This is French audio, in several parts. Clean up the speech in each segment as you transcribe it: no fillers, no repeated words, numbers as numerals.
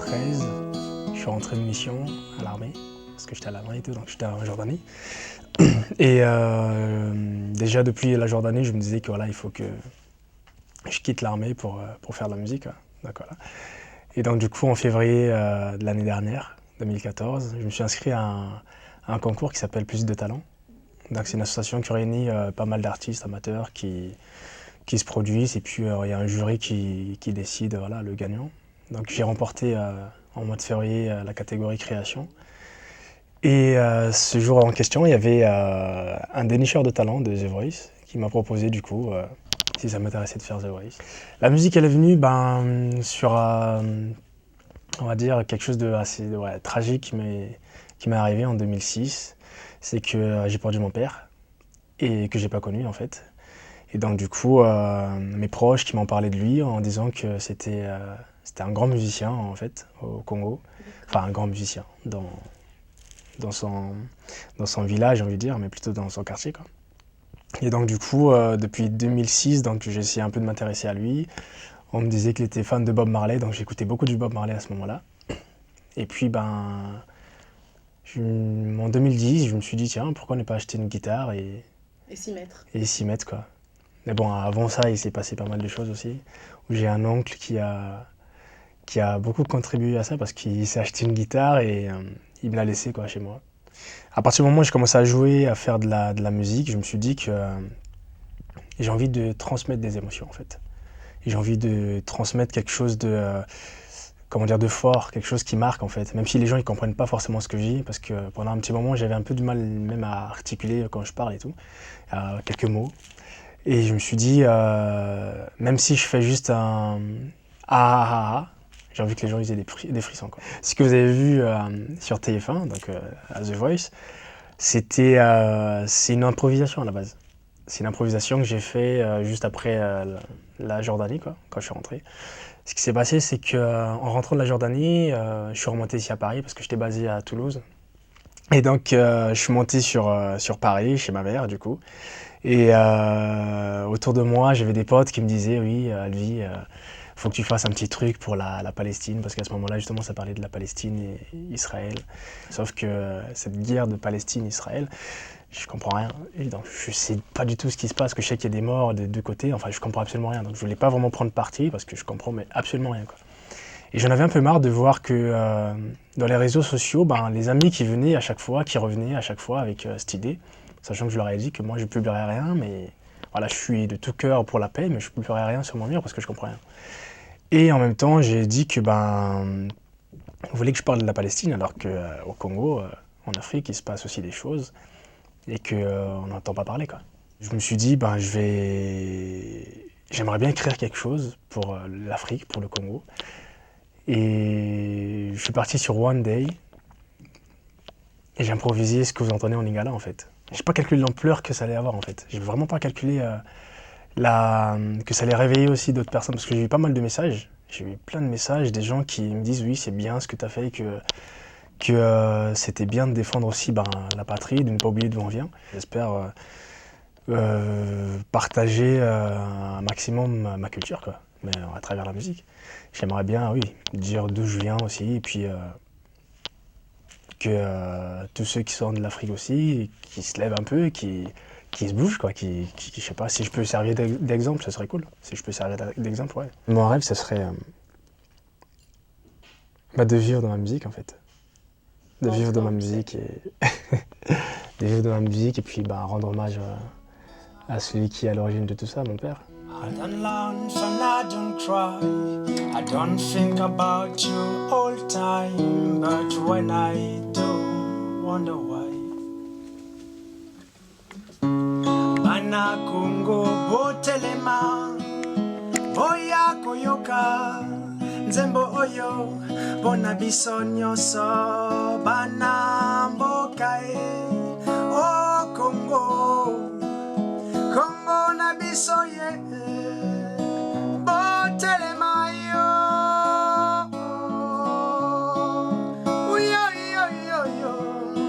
2013, je suis rentré de mission à l'armée, parce que j'étais à l'armée et tout, donc j'étais en Jordanie. Et déjà depuis la Jordanie, je me disais que voilà, il faut que je quitte l'armée pour faire de la musique. Donc, voilà. Et donc du coup, en février de l'année dernière, 2014, je me suis inscrit à un concours qui s'appelle Plus de Talent. Donc c'est une association qui réunit pas mal d'artistes amateurs qui se produisent et puis il y a un jury qui décide voilà, le gagnant. Donc j'ai remporté en mois de février la catégorie création. Et ce jour en question, il y avait un dénicheur de talent de The Voice qui m'a proposé du coup si ça m'intéressait de faire The Voice. La musique elle est venue sur on va dire quelque chose de assez tragique mais qui m'est arrivé en 2006. C'est que j'ai perdu mon père et que j'ai pas connu en fait. Et donc du coup, mes proches qui m'ont parlé de lui en disant que c'était un grand musicien en fait au Congo. Enfin un grand musicien dans son village, j'ai envie de dire, mais plutôt dans son quartier, quoi. Et donc du coup, depuis 2006, donc, j'ai essayé un peu de m'intéresser à lui. On me disait qu'il était fan de Bob Marley, donc j'écoutais beaucoup du Bob Marley à ce moment-là. Et puis en 2010, je me suis dit tiens, pourquoi ne pas acheter une guitare Et s'y mettre. et s'y mettre, quoi. Mais bon, avant ça, il s'est passé pas mal de choses aussi. Où j'ai un oncle qui a beaucoup contribué à ça parce qu'il s'est acheté une guitare et il me l'a laissée quoi, chez moi. À partir du moment où j'ai commencé à jouer, à faire de la musique, je me suis dit que j'ai envie de transmettre des émotions en fait. Et j'ai envie de transmettre quelque chose comment dire, de fort, quelque chose qui marque en fait. Même si les gens ils comprennent pas forcément ce que je dis, parce que pendant un petit moment j'avais un peu du mal même à articuler quand je parle et tout, quelques mots. Et je me suis dit, même si je fais juste un ah, j'ai envie que les gens aient des frissons, quoi. Ce que vous avez vu sur TF1, donc à The Voice, c'est une improvisation à la base. C'est une improvisation que j'ai fait juste après la Jordanie, quoi, quand je suis rentré. Ce qui s'est passé, c'est qu'en rentrant de la Jordanie, je suis remonté ici à Paris parce que j'étais basé à Toulouse. Et donc, je suis monté sur Paris, chez ma mère, du coup. Et autour de moi, j'avais des potes qui me disaient oui, Alvi, faut que tu fasses un petit truc pour la Palestine, parce qu'à ce moment-là, justement, ça parlait de la Palestine et Israël. Sauf que cette guerre de Palestine-Israël, je comprends rien. Et donc, je sais pas du tout ce qui se passe, que je sais qu'il y a des morts des deux côtés. Enfin, je comprends absolument rien. Donc, je voulais pas vraiment prendre parti parce que je comprends mais absolument rien, quoi. Et j'en avais un peu marre de voir que dans les réseaux sociaux, les amis qui venaient à chaque fois, qui revenaient à chaque fois avec cette idée, sachant que je leur ai dit que moi je ne publierai rien, mais voilà, je suis de tout cœur pour la paix, mais je ne publierai rien sur mon mur parce que je comprends rien. Et en même temps, j'ai dit que vous voulez que je parle de la Palestine, alors qu'au Congo, en Afrique, il se passe aussi des choses et qu'on n'entend pas parler, quoi. Je me suis dit, j'aimerais bien écrire quelque chose pour l'Afrique, pour le Congo. Et je suis parti sur One Day et j'ai improvisé ce que vous entendez en lingala en fait. J'ai pas calculé l'ampleur que ça allait avoir en fait. J'ai vraiment pas calculé que ça allait réveiller aussi d'autres personnes parce que j'ai eu pas mal de messages. J'ai eu plein de messages des gens qui me disent oui c'est bien ce que tu as fait, que c'était bien de défendre aussi la patrie, de ne pas oublier d'où on vient. J'espère partager un maximum ma culture quoi, mais à travers la musique. J'aimerais bien oui dire d'où je viens aussi et puis que tous ceux qui sont de l'Afrique aussi, qui se lèvent un peu, qui se bougent, quoi, je sais pas, si je peux servir d'exemple, ça serait cool. Si je peux servir d'exemple, ouais. Mon rêve, ce serait de vivre dans ma musique, en fait. De vivre dans ma musique et de vivre dans ma musique et puis rendre hommage à celui qui est à l'origine de tout ça, mon père. I don't lunch and I don't cry. I don't think about you all time, but when I do, wonder why. Bana Congo botelema, boya koyoka, nzembo oyo, bona biso nyonso, bana mboka e, oh Congo, Congo na biso ye.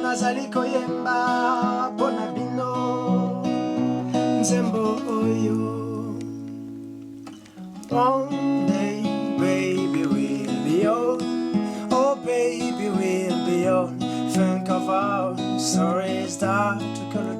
Nazali koyemba pona bino nzembo oyo. One day baby will be old baby, we'll be on. Think of our stories that we could